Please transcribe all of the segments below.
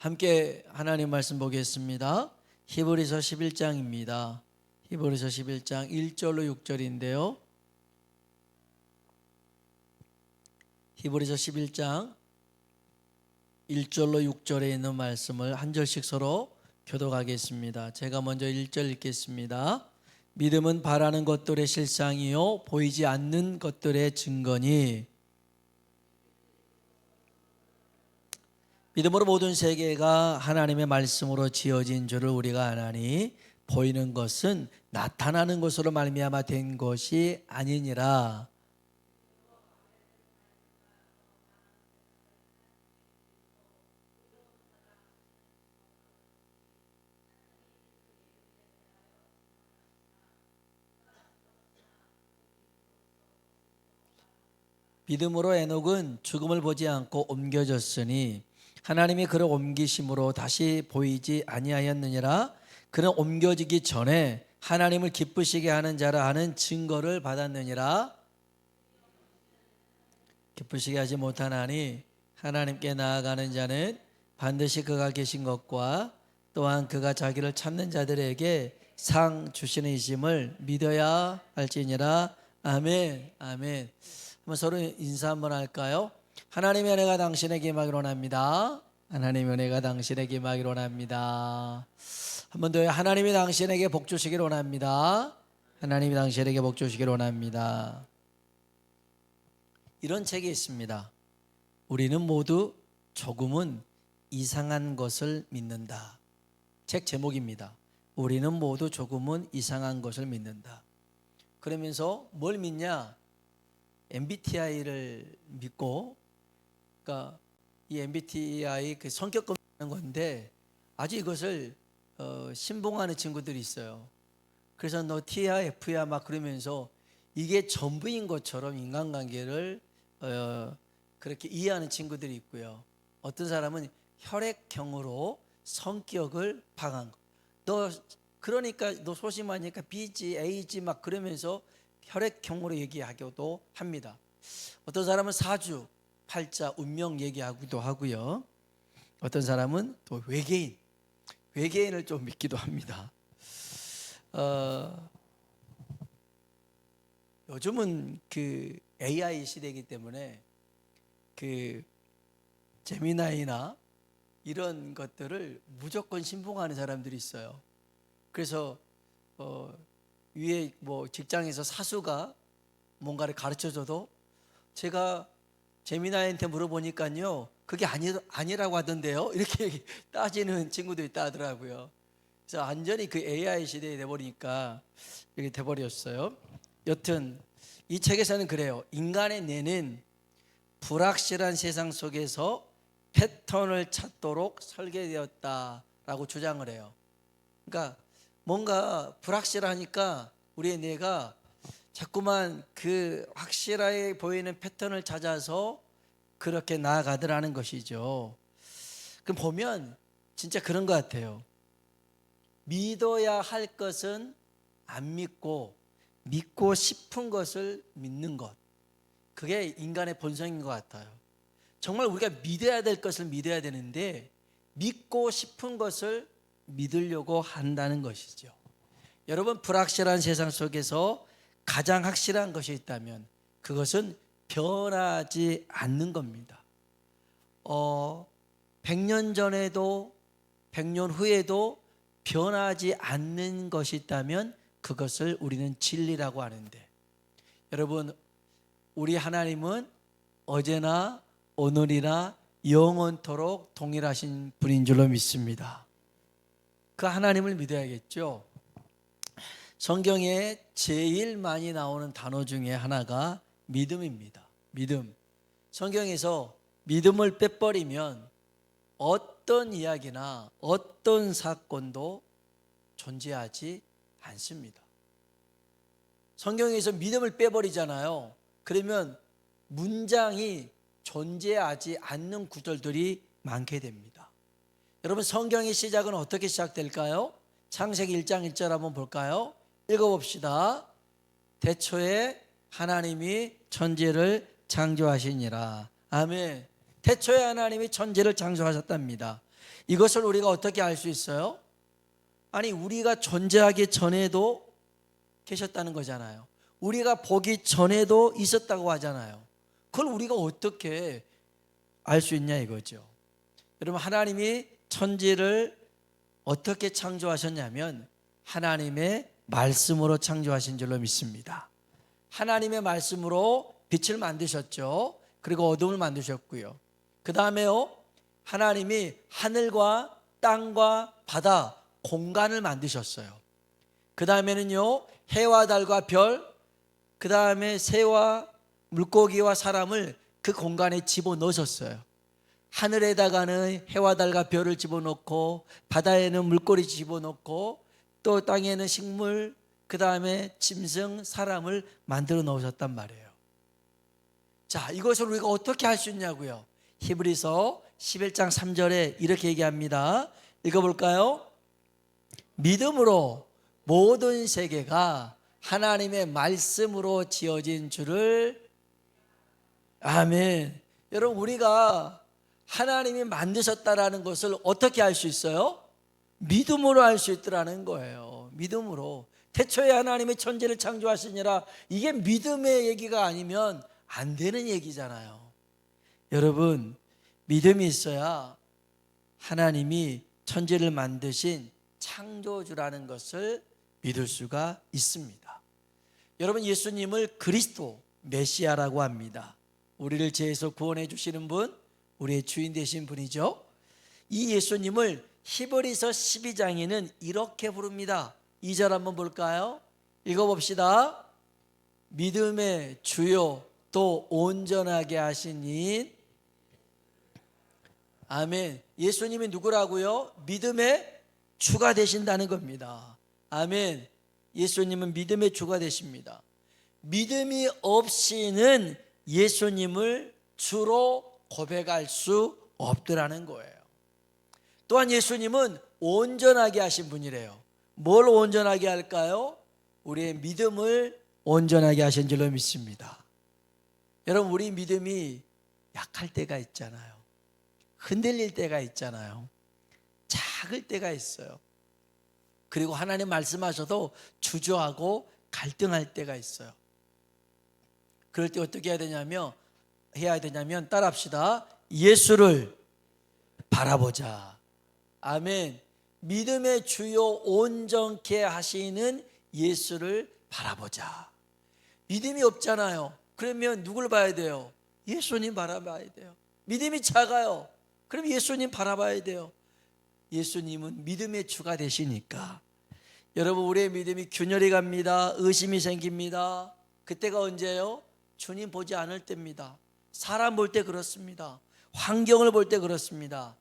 함께 하나님 말씀 보겠습니다. 히브리서 11장입니다. 히브리서 11장 1절로 6절인데요. 히브리서 11장 1절로 6절에 있는 말씀을 한 절씩 서로 교독하겠습니다. 제가 먼저 1절 읽겠습니다. 믿음은 바라는 것들의 실상이요 보이지 않는 것들의 증거니, 믿음으로 모든 세계가 하나님의 말씀으로 지어진 줄을 우리가 아나니 보이는 것은 나타나는 것으로 말미암아 된 것이 아니니라. 믿음으로 에녹은 죽음을 보지 않고 옮겨졌으니 하나님이 그를 옮기심으로 다시 보이지 아니하였느니라. 그는 옮겨지기 전에 하나님을 기쁘시게 하는 자라 하는 증거를 받았느니라. 기쁘시게 하지 못하나니 하나님께 나아가는 자는 반드시 그가 계신 것과 또한 그가 자기를 찾는 자들에게 상 주시는 이심을 믿어야 할지니라. 아멘. 아멘. 한번 서로 인사 한번 할까요? 하나님의 은혜가 당신에게 임하기를 원합니다. 하나님의 은혜가 당신에게 임하기를 원합니다. 한 번 더, 하나님이 당신에게 복 주시기를 원합니다. 하나님이 당신에게 복 주시기를 원합니다. 이런 책이 있습니다. 우리는 모두 조금은 이상한 것을 믿는다. 책 제목입니다. 우리는 모두 조금은 이상한 것을 믿는다. 그러면서 뭘 믿냐? MBTI를 믿고, 그러니까 이 MBTI 그 성격 검사하는 건데 아주 이것을 신봉하는 친구들이 있어요. 그래서 너 T야 F야 막 그러면서 이게 전부인 것처럼 인간관계를 그렇게 이해하는 친구들이 있고요. 어떤 사람은 혈액형으로 성격을 파악한 거. 너 그러니까 너 소심하니까 B지 A지 막 그러면서 혈액형으로 얘기하기도 합니다. 어떤 사람은 사주, 팔자, 운명 얘기하기도 하고요. 어떤 사람은 또 외계인을 좀 믿기도 합니다. 요즘은 그 AI 시대이기 때문에 그 제미나이나 이런 것들을 무조건 신봉하는 사람들이 있어요. 그래서 위에 뭐 직장에서 사수가 뭔가를 가르쳐줘도 제가 제미나이한테 물어보니까요 그게 아니라고 하던데요 이렇게 따지는 친구도 있다 하더라고요. 그래서 완전히 그 AI 시대에 돼버리니까 이렇게 돼버렸어요. 여튼 이 책에서는 그래요. 인간의 뇌는 불확실한 세상 속에서 패턴을 찾도록 설계되었다라고 주장을 해요. 그러니까 뭔가 불확실하니까 우리의 뇌가 자꾸만 그 확실하게 보이는 패턴을 찾아서 그렇게 나아가더라는 것이죠. 그럼 보면 진짜 그런 것 같아요. 믿어야 할 것은 안 믿고 믿고 싶은 것을 믿는 것, 그게 인간의 본성인 것 같아요. 정말 우리가 믿어야 될 것을 믿어야 되는데 믿고 싶은 것을 믿으려고 한다는 것이죠. 여러분, 불확실한 세상 속에서 가장 확실한 것이 있다면 그것은 변하지 않는 겁니다. 100년 전에도 100년 후에도 변하지 않는 것이 있다면 그것을 우리는 진리라고 하는데, 여러분, 우리 하나님은 어제나 오늘이나 영원토록 동일하신 분인 줄로 믿습니다. 그 하나님을 믿어야겠죠. 성경에 제일 많이 나오는 단어 중에 하나가 믿음입니다. 믿음. 성경에서 믿음을 빼버리면 어떤 이야기나 어떤 사건도 존재하지 않습니다. 성경에서 믿음을 빼버리잖아요. 그러면 문장이 존재하지 않는 구절들이 많게 됩니다. 여러분, 성경의 시작은 어떻게 시작될까요? 창세기 1장 1절 한번 볼까요? 읽어봅시다. 태초에 하나님이 천지를 창조하시니라. 아멘. 태초에 하나님이 천지를 창조하셨답니다. 이것을 우리가 어떻게 알 수 있어요? 아니, 우리가 존재하기 전에도 계셨다는 거잖아요. 우리가 보기 전에도 있었다고 하잖아요. 그걸 우리가 어떻게 알 수 있냐 이거죠. 여러분, 하나님이 천지를 어떻게 창조하셨냐면 하나님의 말씀으로 창조하신 줄로 믿습니다. 하나님의 말씀으로 빛을 만드셨죠. 그리고 어둠을 만드셨고요. 그 다음에요, 하나님이 하늘과 땅과 바다, 공간을 만드셨어요. 그 다음에는요, 해와 달과 별, 그 다음에 새와 물고기와 사람을 그 공간에 집어넣으셨어요. 하늘에다가는 해와 달과 별을 집어넣고, 바다에는 물고기 집어넣고, 또 땅에는 식물, 그 다음에 짐승, 사람을 만들어 놓으셨단 말이에요. 자, 이것을 우리가 어떻게 할 수 있냐고요? 히브리서 11장 3절에 이렇게 얘기합니다. 읽어볼까요? 믿음으로 모든 세계가 하나님의 말씀으로 지어진 줄을. 아멘. 여러분, 우리가 하나님이 만드셨다라는 것을 어떻게 알 수 있어요? 믿음으로 알 수 있더라는 거예요. 믿음으로. 태초에 하나님의 천지를 창조하시니라, 이게 믿음의 얘기가 아니면 안 되는 얘기잖아요. 여러분, 믿음이 있어야 하나님이 천지를 만드신 창조주라는 것을 믿을 수가 있습니다. 여러분, 예수님을 그리스도, 메시아라고 합니다. 우리를 죄에서 구원해 주시는 분, 우리의 주인 되신 분이죠. 이 예수님을 히브리서 12장에는 이렇게 부릅니다. 2절 한번 볼까요? 읽어봅시다. 믿음의 주요 또 온전하게 하신 이. 아멘. 예수님이 누구라고요? 믿음의 주가 되신다는 겁니다. 아멘. 예수님은 믿음의 주가 되십니다. 믿음이 없이는 예수님을 주로 고백할 수 없더라는 거예요. 또한 예수님은 온전하게 하신 분이래요. 뭘 온전하게 할까요? 우리의 믿음을 온전하게 하신 줄로 믿습니다. 여러분, 우리 믿음이 약할 때가 있잖아요. 흔들릴 때가 있잖아요. 작을 때가 있어요. 그리고 하나님 말씀하셔도 주저하고 갈등할 때가 있어요. 그럴 때 어떻게 해야 되냐면 따라합시다. 예수를 바라보자. 아멘. 믿음의 주요 온전케 하시는 예수를 바라보자. 믿음이 없잖아요. 그러면 누굴 봐야 돼요? 예수님 바라봐야 돼요. 믿음이 작아요. 그럼 예수님 바라봐야 돼요. 예수님은 믿음의 주가 되시니까. 여러분, 우리의 믿음이 균열이 갑니다. 의심이 생깁니다. 그때가 언제예요? 주님 보지 않을 때입니다. 사람 볼 때 그렇습니다. 환경을 볼 때 그렇습니다.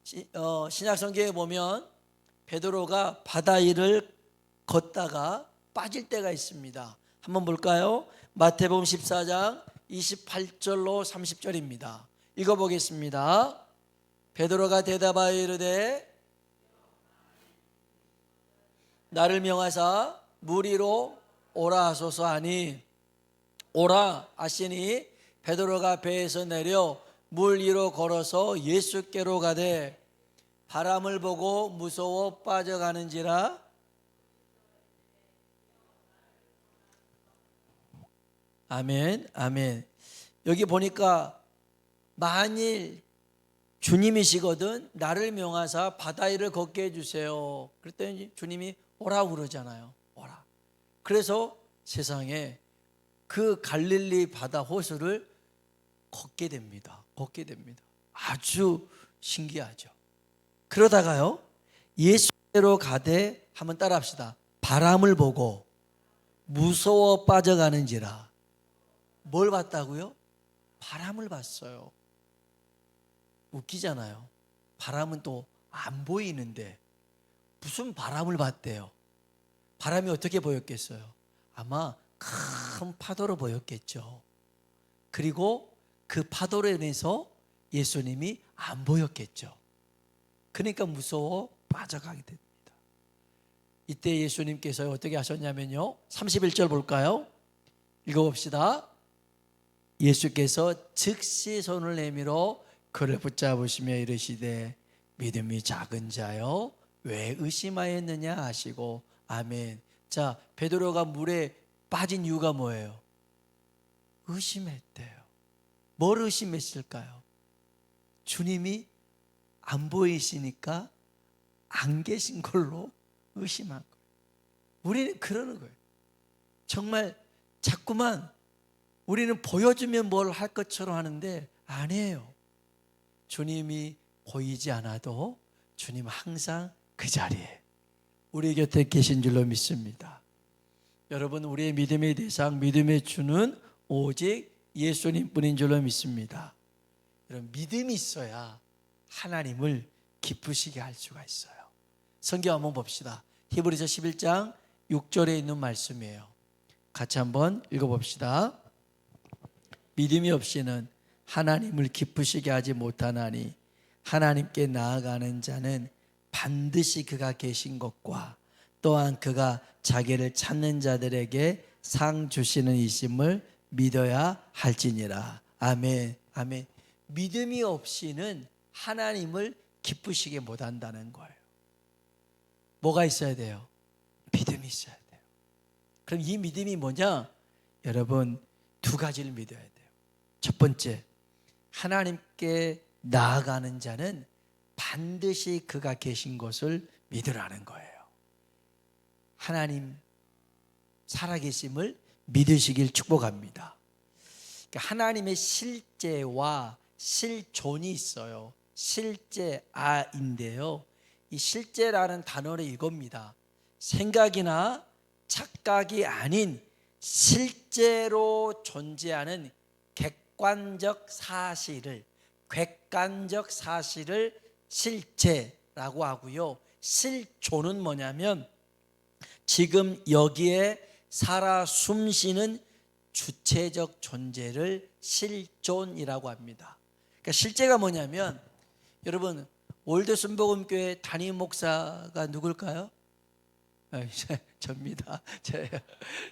신약 성경에 보면 베드로가 바다 위를 걷다가 빠질 때가 있습니다. 한번 볼까요? 마태복음 14장 28절로 30절입니다. 읽어보겠습니다. 베드로가 대답하여 이르되 나를 명하사 물 위로 오라 하소서 하니, 오라 하시니 베드로가 배에서 내려 물 위로 걸어서 예수께로 가되 바람을 보고 무서워 빠져가는지라. 아멘, 아멘. 여기 보니까 만일 주님이시거든 나를 명하사 바다 위를 걷게 해주세요. 그랬더니 주님이 오라 그러잖아요. 오라. 그래서 세상에 그 갈릴리 바다 호수를 걷게 됩니다. 걷게 됩니다. 아주 신기하죠. 그러다가요, 예수께로 가되, 한번 따라합시다. 바람을 보고 무서워 빠져가는지라. 뭘 봤다고요? 바람을 봤어요. 웃기잖아요. 바람은 또 안 보이는데 무슨 바람을 봤대요? 바람이 어떻게 보였겠어요? 아마 큰 파도로 보였겠죠. 그리고 그 파도로 인해서 예수님이 안 보였겠죠. 그러니까 무서워 빠져가게 됩니다. 이때 예수님께서 어떻게 하셨냐면요, 31절 볼까요? 읽어봅시다. 예수께서 즉시 손을 내밀어 그를 붙잡으시며 이르시되 믿음이 작은 자여 왜 의심하였느냐 하시고 아멘. 자, 베드로가 물에 빠진 이유가 뭐예요? 의심했대요. 뭘 의심했을까요? 주님이 안 보이시니까 안 계신 걸로 의심한 거예요. 우리는 그러는 거예요. 정말 자꾸만 우리는 보여주면 뭘 할 것처럼 하는데 아니에요. 주님이 보이지 않아도 주님 항상 그 자리에 우리 곁에 계신 줄로 믿습니다. 여러분, 우리의 믿음의 대상, 믿음의 주는 오직 예수님뿐인 줄로 믿습니다. 여러분, 믿음이 있어야 하나님을 기쁘시게 할 수가 있어요. 성경 한번 봅시다. 히브리서 11장 6절에 있는 말씀이에요. 같이 한번 읽어봅시다. 믿음이 없이는 하나님을 기쁘시게 하지 못하나니 하나님께 나아가는 자는 반드시 그가 계신 것과 또한 그가 자기를 찾는 자들에게 상 주시는 이심을 믿어야 할지니라. 아멘. 아멘. 믿음이 없이는 하나님을 기쁘시게 못한다는 거예요. 뭐가 있어야 돼요? 믿음이 있어야 돼요. 그럼 이 믿음이 뭐냐? 여러분, 두 가지를 믿어야 돼요. 첫 번째, 하나님께 나아가는 자는 반드시 그가 계신 것을 믿으라는 거예요. 하나님 살아계심을 믿으시길 축복합니다. 그러니까 하나님의 실제와 실존이 있어요. 실제아인데요, 이 실제라는 단어를 이겁니다. 생각이나 착각이 아닌 실제로 존재하는 객관적 사실을 실제라고 하고요, 실존은 뭐냐면 지금 여기에 살아 숨쉬는 주체적 존재를 실존이라고 합니다. 그러니까 실제가 뭐냐면, 여러분, 월드 순복음교회 담임 목사가 누굴까요? 접니다.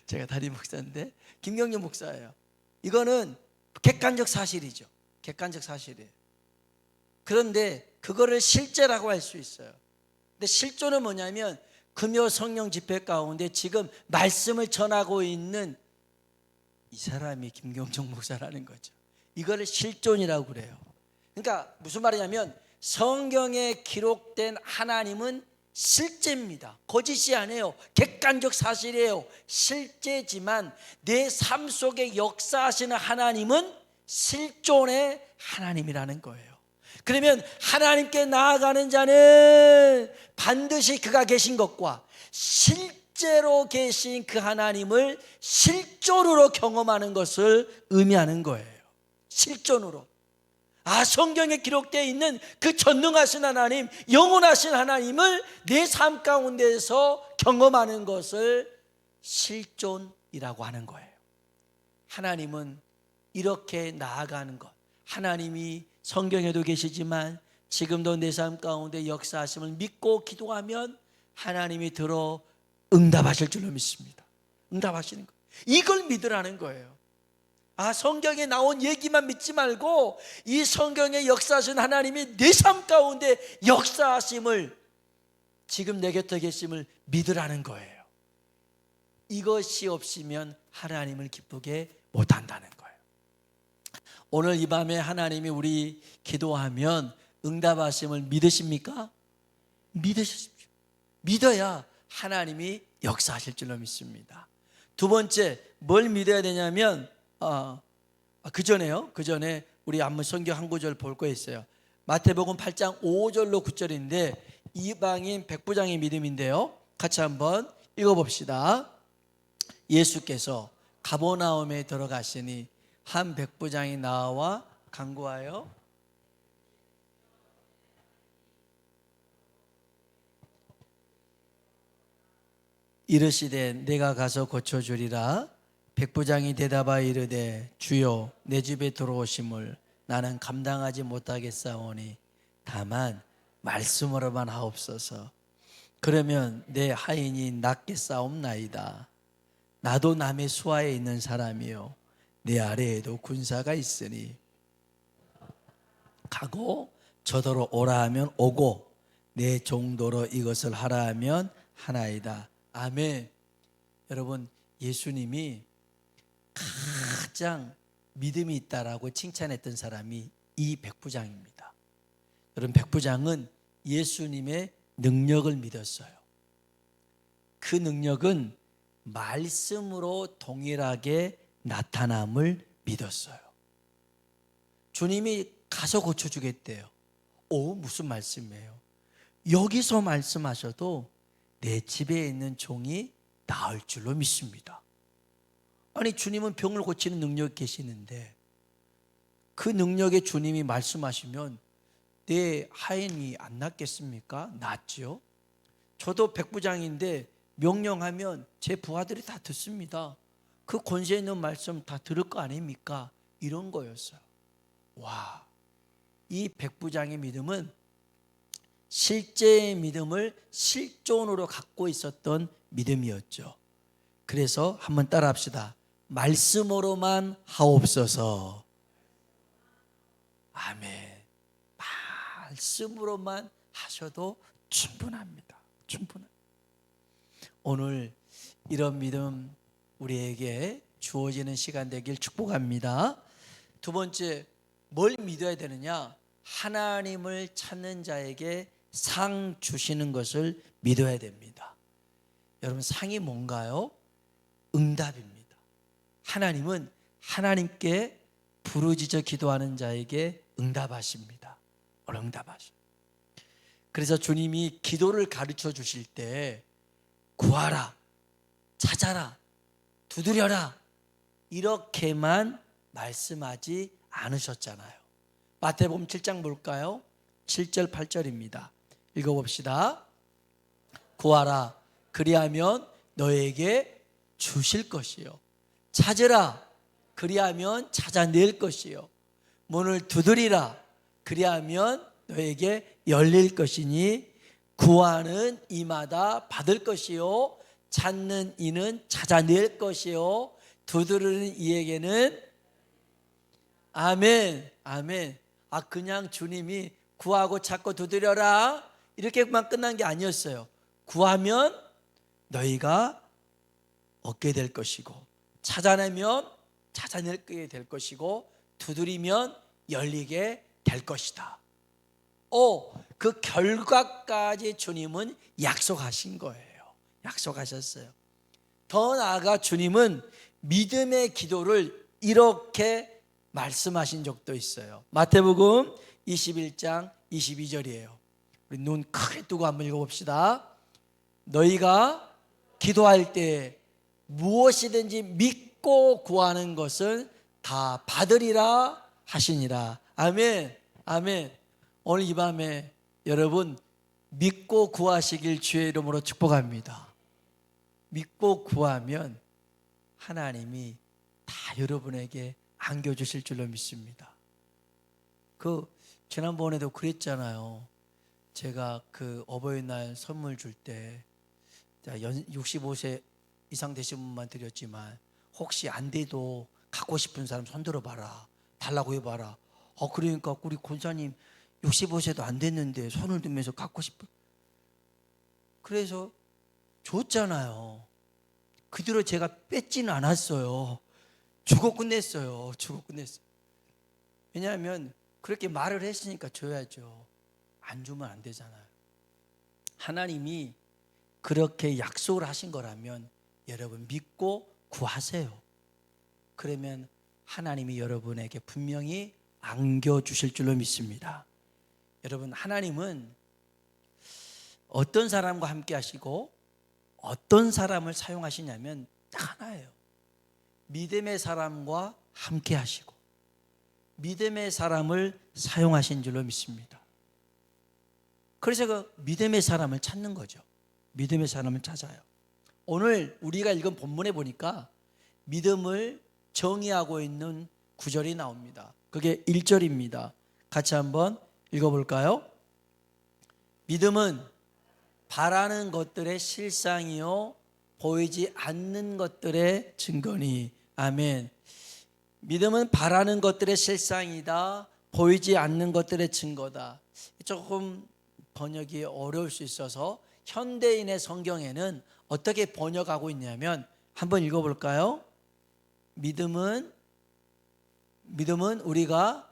제가 담임 목사인데 김경준 목사예요. 이거는 객관적 사실이죠. 객관적 사실이에요. 그런데 그거를 실제라고 할 수 있어요. 근데 실존은 뭐냐면 금요 성령 집회 가운데 지금 말씀을 전하고 있는 이 사람이 김경정 목사라는 거죠. 이거를 실존이라고 그래요. 그러니까 무슨 말이냐면 성경에 기록된 하나님은 실제입니다. 거짓이 아니에요. 객관적 사실이에요. 실제지만 내 삶 속에 역사하시는 하나님은 실존의 하나님이라는 거예요. 그러면 하나님께 나아가는 자는 반드시 그가 계신 것과 실제로 계신 그 하나님을 실존으로 경험하는 것을 의미하는 거예요. 실존으로. 성경에 기록되어 있는 그 전능하신 하나님, 영원하신 하나님을 내 삶 가운데서 경험하는 것을 실존이라고 하는 거예요. 하나님은 이렇게 나아가는 것, 하나님이 성경에도 계시지만 지금도 내 삶 가운데 역사하심을 믿고 기도하면 하나님이 들어 응답하실 줄로 믿습니다. 응답하시는 거예요. 이걸 믿으라는 거예요. 성경에 나온 얘기만 믿지 말고 이 성경에 역사하신 하나님이 내 삶 가운데 역사하심을, 지금 내 곁에 계심을 믿으라는 거예요. 이것이 없으면 하나님을 기쁘게 못한다는 거예요. 오늘 이 밤에 하나님이 우리 기도하면 응답하심을 믿으십니까? 믿으십시오. 믿어야 하나님이 역사하실 줄로 믿습니다. 두 번째, 뭘 믿어야 되냐면 그 전에 우리 한번 성경 한 구절 볼 거 있어요. 마태복음 8장 5절로 9절인데 이방인 백부장의 믿음인데요, 같이 한번 읽어봅시다. 예수께서 가버나움에 들어가시니 한 백부장이 나와 간구하여 이르시되 내가 가서 고쳐주리라. 백부장이 대답하여 이르되 주여, 내 집에 들어오심을 나는 감당하지 못하겠사오니 다만 말씀으로만 하옵소서. 그러면 내 하인이 낫겠사옵나이다. 나도 남의 수하에 있는 사람이요 내 아래에도 군사가 있으니 가고 저더러 오라 하면 오고 내 종도로 이것을 하라 하면 하나이다. 아멘. 여러분, 예수님이 가장 믿음이 있다라고 칭찬했던 사람이 이 백부장입니다. 여러분, 백부장은 예수님의 능력을 믿었어요. 그 능력은 말씀으로 동일하게 나타남을 믿었어요. 주님이 가서 고쳐주겠대요. 오, 무슨 말씀이에요? 여기서 말씀하셔도 내 집에 있는 종이 나을 줄로 믿습니다. 아니, 주님은 병을 고치는 능력이 계시는데 그 능력에 주님이 말씀하시면 내 하인이 안 낫겠습니까? 낫죠. 저도 백부장인데 명령하면 제 부하들이 다 듣습니다. 그 권세 있는 말씀 다 들을 거 아닙니까? 이런 거였어요. 와, 이 백부장의 믿음은 실제의 믿음을 실존으로 갖고 있었던 믿음이었죠. 그래서 한번 따라합시다. 말씀으로만 하옵소서. 아멘. 말씀으로만 하셔도 충분합니다. 충분합니다. 오늘 이런 믿음 우리에게 주어지는 시간 되길 축복합니다. 두 번째, 뭘 믿어야 되느냐? 하나님을 찾는 자에게 상 주시는 것을 믿어야 됩니다. 여러분, 상이 뭔가요? 응답입니다. 하나님은 하나님께 부르짖어 기도하는 자에게 응답하십니다. 응답하십니다. 그래서 주님이 기도를 가르쳐 주실 때 구하라, 찾아라, 두드려라 이렇게만 말씀하지 않으셨잖아요. 마태복음 7장 볼까요? 7절 8절입니다. 읽어봅시다. 구하라, 그리하면 너에게 주실 것이요, 찾으라, 그리하면 찾아낼 것이요, 문을 두드리라, 그리하면 너에게 열릴 것이니 구하는 이마다 받을 것이요, 찾는 이는 찾아낼 것이요, 두드리는 이에게는. 아멘. 아멘. 그냥 주님이 구하고 찾고 두드려라 이렇게만 끝난 게 아니었어요. 구하면 너희가 얻게 될 것이고, 찾아내면 찾아내게 될 것이고, 두드리면 열리게 될 것이다. 그 결과까지 주님은 약속하신 거예요. 약속하셨어요. 더 나아가 주님은 믿음의 기도를 이렇게 말씀하신 적도 있어요. 마태복음 21장 22절이에요. 우리 눈 크게 뜨고 한번 읽어봅시다. 너희가 기도할 때 무엇이든지 믿고 구하는 것을 다 받으리라 하시니라. 아멘. 아멘. 오늘 이 밤에 여러분 믿고 구하시길 주의 이름으로 축복합니다. 믿고 구하면 하나님이 다 여러분에게 안겨주실 줄로 믿습니다. 지난번에도 그랬잖아요. 제가 어버이날 선물 줄 때 65세 이상 되신 분만 드렸지만 혹시 안 돼도 갖고 싶은 사람 손 들어봐라, 달라고 해봐라. 그러니까 우리 권사님 65세도 안 됐는데 손을 들면서 갖고 싶어. 그래서 줬잖아요. 그 뒤로 제가 뺏지는 않았어요. 주고 끝냈어요. 왜냐하면 그렇게 말을 했으니까 줘야죠. 안 주면 안 되잖아요. 하나님이 그렇게 약속을 하신 거라면 여러분 믿고 구하세요. 그러면 하나님이 여러분에게 분명히 안겨주실 줄로 믿습니다. 여러분, 하나님은 어떤 사람과 함께 하시고 어떤 사람을 사용하시냐면 딱 하나예요. 믿음의 사람과 함께 하시고 믿음의 사람을 사용하신 줄로 믿습니다. 그래서 그 믿음의 사람을 찾는 거죠. 믿음의 사람을 찾아요. 오늘 우리가 읽은 본문에 보니까 믿음을 정의하고 있는 구절이 나옵니다. 그게 1절입니다. 같이 한번 읽어볼까요? 믿음은 바라는 것들의 실상이요 보이지 않는 것들의 증거니. 아멘. 믿음은 바라는 것들의 실상이다, 보이지 않는 것들의 증거다. 조금 번역이 어려울 수 있어서 현대인의 성경에는 어떻게 번역하고 있냐면 한번 읽어볼까요? 믿음은 우리가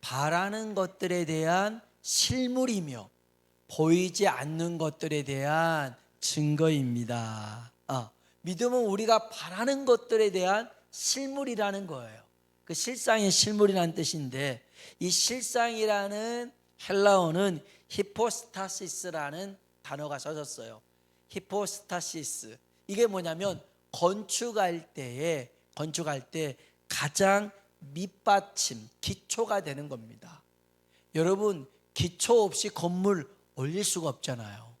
바라는 것들에 대한 실물이며 보이지 않는 것들에 대한 증거입니다. 믿음은 우리가 바라는 것들에 대한 실물이라는 거예요. 그 실상의 실물이라는 뜻인데, 이 실상이라는 헬라어는 히포스타시스라는 단어가 써졌어요. 히포스타시스, 이게 뭐냐면 건축할 때 가장 밑받침, 기초가 되는 겁니다. 여러분, 기초 없이 건물 올릴 수가 없잖아요.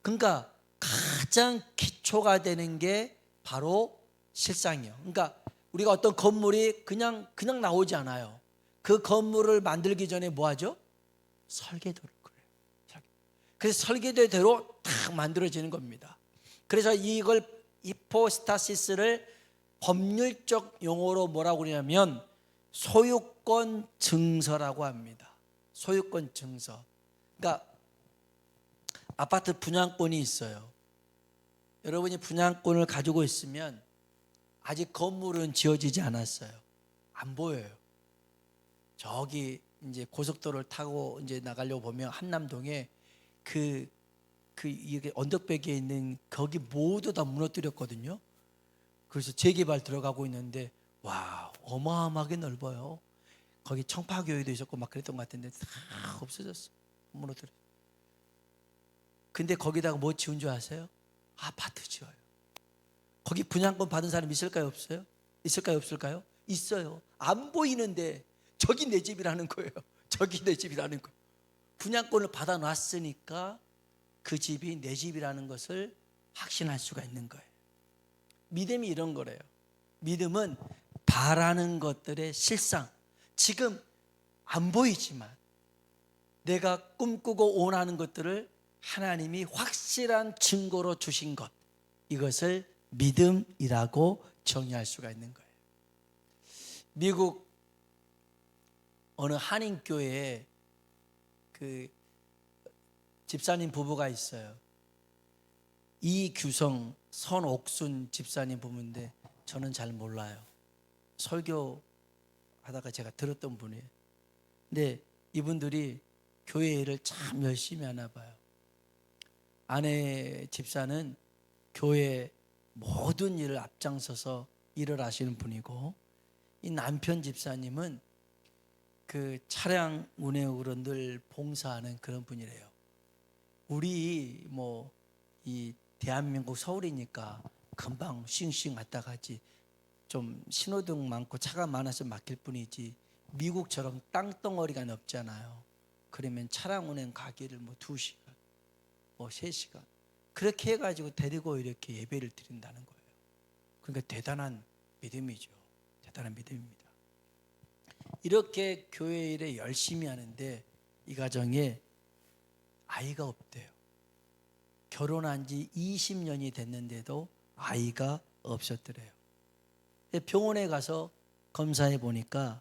그러니까 가장 기초가 되는 게 바로 실상이에요. 그러니까 우리가 어떤 건물이 그냥 나오지 않아요. 그 건물을 만들기 전에 뭐 하죠? 설계도를 그려요. 그래서 설계도대로 딱 만들어지는 겁니다. 그래서 이걸 히포스타시스를 법률적 용어로 뭐라고 그러냐면 소유권 증서라고 합니다. 소유권 증서. 그러니까 아파트 분양권이 있어요. 여러분이 분양권을 가지고 있으면 아직 건물은 지어지지 않았어요. 안 보여요. 저기 이제 고속도로를 타고 이제 나가려고 보면 한남동에 이게 언덕배기에 있는 거기 모두 다 무너뜨렸거든요. 그래서 재개발 들어가고 있는데 와, 어마어마하게 넓어요. 거기 청파교회도 있었고 막 그랬던 것 같은데 다 없어졌어. 무너뜨려. 근데 거기다가 뭐 지은 줄 아세요? 아파트 지어요. 거기 분양권 받은 사람 있을까요? 없어요? 있을까요? 없을까요? 있어요. 안 보이는데 저기 내 집이라는 거예요. 저기 내 집이라는 거예요. 분양권을 받아놨으니까 그 집이 내 집이라는 것을 확신할 수가 있는 거예요. 믿음이 이런 거래요. 믿음은 바라는 것들의 실상, 지금 안 보이지만 내가 꿈꾸고 원하는 것들을 하나님이 확실한 증거로 주신 것, 이것을 믿음이라고 정의할 수가 있는 거예요. 미국 어느 한인교회에 그 집사님 부부가 있어요. 이규성, 선옥순 집사님 부부인데 저는 잘 몰라요. 설교하다가 제가 들었던 분이에요. 근데 이분들이 교회 일을 참 열심히 하나 봐요. 아내 집사는 교회 모든 일을 앞장서서 일을 하시는 분이고, 이 남편 집사님은 그 차량 운행으로 늘 봉사하는 그런 분이래요. 우리 뭐 이 대한민국 서울이니까 금방 싱싱 왔다 가지, 좀 신호등 많고 차가 많아서 막힐 뿐이지 미국처럼 땅덩어리가 넓잖아요. 그러면 차량 운행 가기를 뭐 2시간, 뭐 3시간 그렇게 해가지고 데리고 이렇게 예배를 드린다는 거예요. 그러니까 대단한 믿음이죠. 대단한 믿음입니다. 이렇게 교회 일에 열심히 하는데 이 가정에 아이가 없대요. 결혼한 지 20년이 됐는데도 아이가 없었더래요. 병원에 가서 검사해 보니까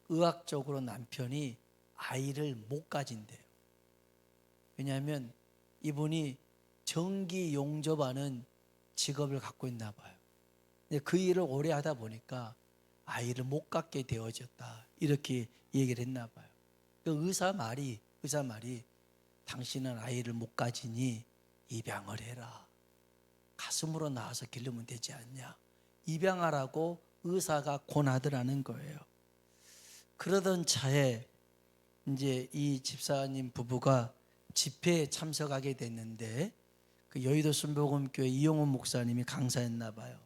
의학적으로 남편이 아이를 못 가진대요. 왜냐하면 이분이 전기 용접하는 직업을 갖고 있나 봐요. 근데 그 일을 오래 하다 보니까 아이를 못 갖게 되어졌다, 이렇게 얘기를 했나 봐요. 그 의사 말이 당신은 아이를 못 가지니 입양을 해라. 가슴으로 낳아서 기르면 되지 않냐. 입양하라고 의사가 권하더라는 거예요. 그러던 차에 이제 이 집사님 부부가 집회에 참석하게 됐는데 그 여의도 순복음교회 이용훈 목사님이 강사했나 봐요.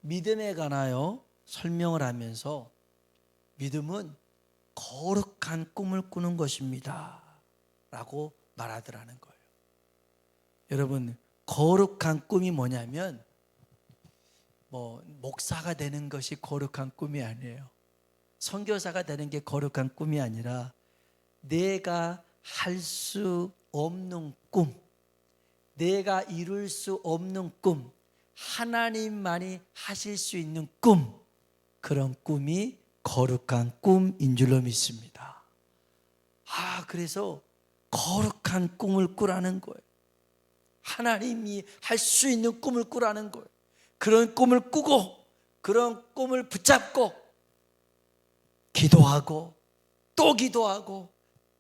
믿음에 관하여 설명을 하면서 믿음은 거룩한 꿈을 꾸는 것입니다 라고 말하더라는 거예요. 여러분, 거룩한 꿈이 뭐냐면 뭐 목사가 되는 것이 거룩한 꿈이 아니에요. 선교사가 되는 게 거룩한 꿈이 아니라 내가 할 수 없는 꿈, 내가 이룰 수 없는 꿈, 하나님만이 하실 수 있는 꿈, 그런 꿈이 거룩한 꿈인 줄로 믿습니다. 그래서 거룩한 꿈을 꾸라는 거예요. 하나님이 할 수 있는 꿈을 꾸라는 거예요. 그런 꿈을 꾸고 그런 꿈을 붙잡고 기도하고 또 기도하고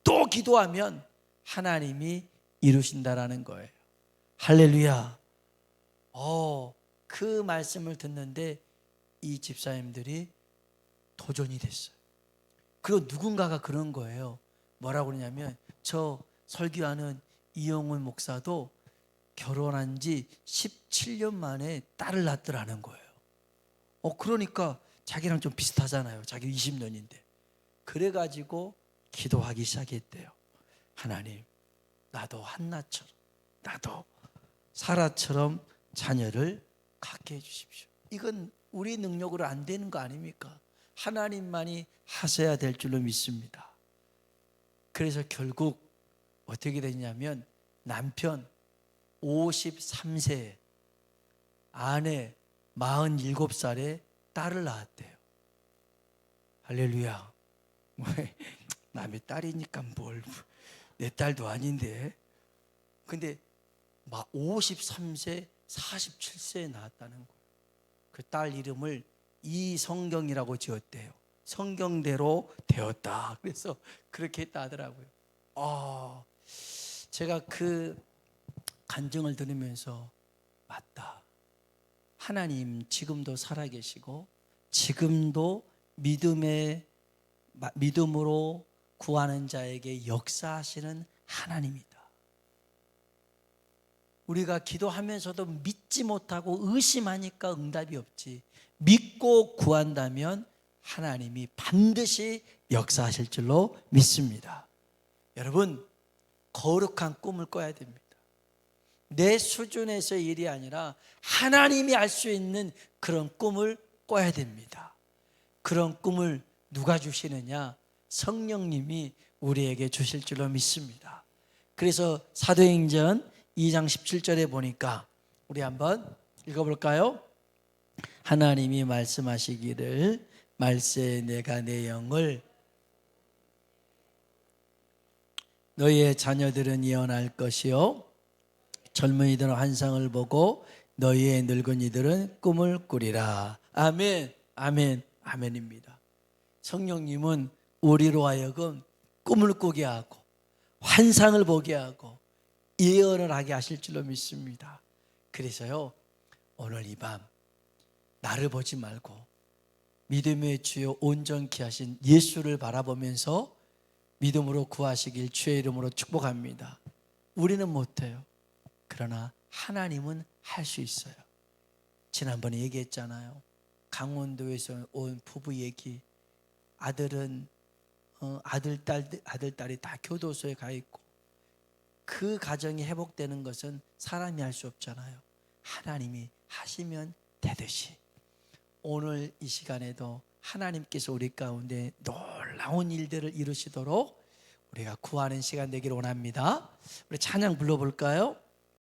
또 기도하면 하나님이 이루신다라는 거예요. 할렐루야. 그 말씀을 듣는데 이 집사님들이 도전이 됐어요. 그리고 누군가가 그런 거예요. 뭐라고 그러냐면, 저 설교하는 이영훈 목사도 결혼한 지 17년 만에 딸을 낳더라는 거예요. 그러니까 자기랑 좀 비슷하잖아요. 자기 20년인데. 그래가지고 기도하기 시작했대요. 하나님, 나도 한나처럼, 나도 사라처럼 자녀를 갖게 해주십시오. 이건 우리 능력으로 안 되는 거 아닙니까? 하나님만이 하셔야 될 줄로 믿습니다. 그래서 결국 어떻게 됐냐면, 남편 53세, 아내 47살에 딸을 낳았대요. 할렐루야. 남의 딸이니까 뭘, 내 딸도 아닌데. 근데 막 53세, 47세에 낳았다는 거예요. 그 딸 이름을 이성경이라고 지었대요. 성경대로 되었다. 그래서 그렇게 했다 하더라고요. 제가 그 간증을 들으면서, 맞다, 하나님 지금도 살아계시고 지금도 믿음으로 구하는 자에게 역사하시는 하나님이다. 우리가 기도하면서도 믿지 못하고 의심하니까 응답이 없지, 믿고 구한다면 하나님이 반드시 역사하실 줄로 믿습니다. 여러분, 거룩한 꿈을 꿔야 됩니다. 내 수준에서의 일이 아니라 하나님이 알 수 있는 그런 꿈을 꿔야 됩니다. 그런 꿈을 누가 주시느냐? 성령님이 우리에게 주실 줄로 믿습니다. 그래서 사도행전 2장 17절에 보니까, 우리 한번 읽어볼까요? 하나님이 말씀하시기를, 말세 내가 내 영을 너희의 자녀들은 예언할 것이요 젊은이들은 환상을 보고 너희의 늙은이들은 꿈을 꾸리라. 아멘, 아멘, 아멘입니다. 성령님은 우리로 하여금 꿈을 꾸게 하고 환상을 보게 하고 예언을 하게 하실 줄로 믿습니다. 그래서요, 오늘 이 밤 나를 보지 말고 믿음의 주요 온전케 하신 예수를 바라보면서 믿음으로 구하시길 주의 이름으로 축복합니다. 우리는 못해요. 그러나 하나님은 할 수 있어요. 지난번에 얘기했잖아요. 강원도에서 온 부부 얘기. 아들은 아들딸이 다 교도소에 가 있고, 그 가정이 회복되는 것은 사람이 할 수 없잖아요. 하나님이 하시면 되듯이 오늘 이 시간에도 하나님께서 우리 가운데 놀라운 일들을 이루시도록 우리가 구하는 시간 되기를 원합니다. 우리 찬양 불러볼까요?